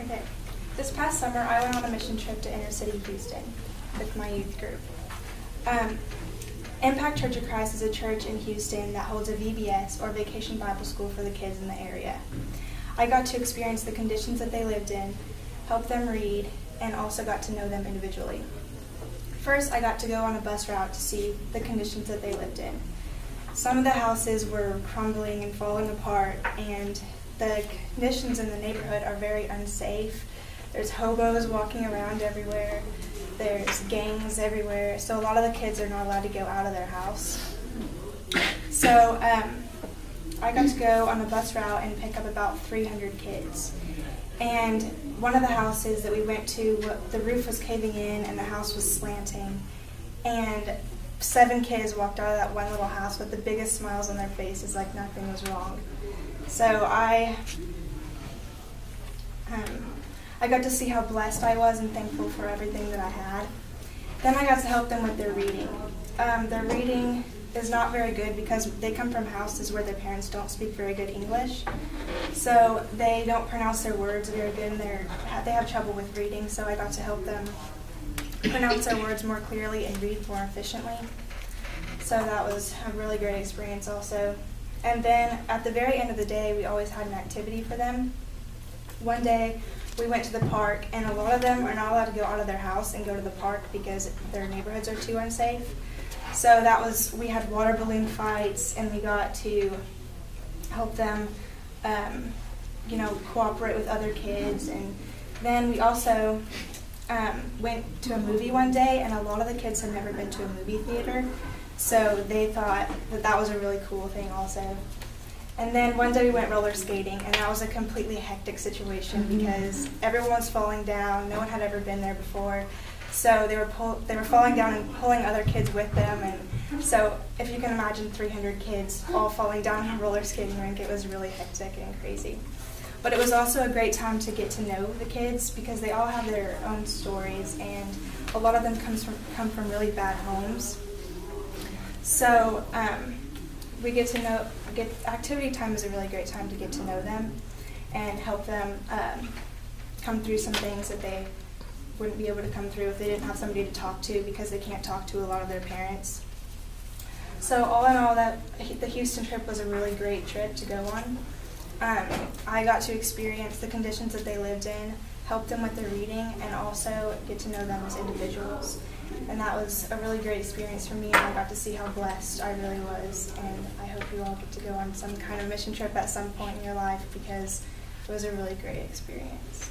Okay. This past summer, I went on a mission trip to inner city Houston with my youth group. Impact Church of Christ is a church in Houston that holds a VBS, or Vacation Bible School, for the kids in the area. I got to experience the conditions that they lived in, help them read, and also got to know them individually. First, I got to go on a bus route to see the conditions that they lived in. Some of the houses were crumbling and falling apart, and the conditions in the neighborhood are very unsafe. There's hobos walking around everywhere. There's gangs everywhere. So a lot of the kids are not allowed to go out of their house. So I got to go on a bus route and pick up about 300 kids. And one of the houses that we went to, the roof was caving in and the house was slanting. And 7 kids walked out of that one little house with the biggest smiles on their faces, like nothing was wrong. So I got to see how blessed I was and thankful for everything that I had. Then I got to help them with their reading. Their reading is not very good because they come from houses where their parents don't speak very good English. So they don't pronounce their words very good, and they have trouble with reading. So I got to help them pronounce their words more clearly and read more efficiently. So that was a really great experience also. And then at the very end of the day, we always had an activity for them. One day, we went to the park, and a lot of them are not allowed to go out of their house and go to the park because their neighborhoods are too unsafe. So we had water balloon fights, and we got to help them, cooperate with other kids. And then we also went to a movie one day, and a lot of the kids had never been to a movie theater. So they thought that was a really cool thing also. And then one day we went roller skating, and that was a completely hectic situation because everyone was falling down. No one had ever been there before. So they were falling down and pulling other kids with them. And so if you can imagine 300 kids all falling down on a roller skating rink, it was really hectic and crazy. But it was also a great time to get to know the kids because they all have their own stories, and a lot of them come from really bad homes. So activity time is a really great time to get to know them and help them come through some things that they wouldn't be able to come through if they didn't have somebody to talk to because they can't talk to a lot of their parents. So all in all, the Houston trip was a really great trip to go on. I got to experience the conditions that they lived in, help them with their reading, and also get to know them as individuals. And that was a really great experience for me, and I got to see how blessed I really was. And I hope you all get to go on some kind of mission trip at some point in your life because it was a really great experience.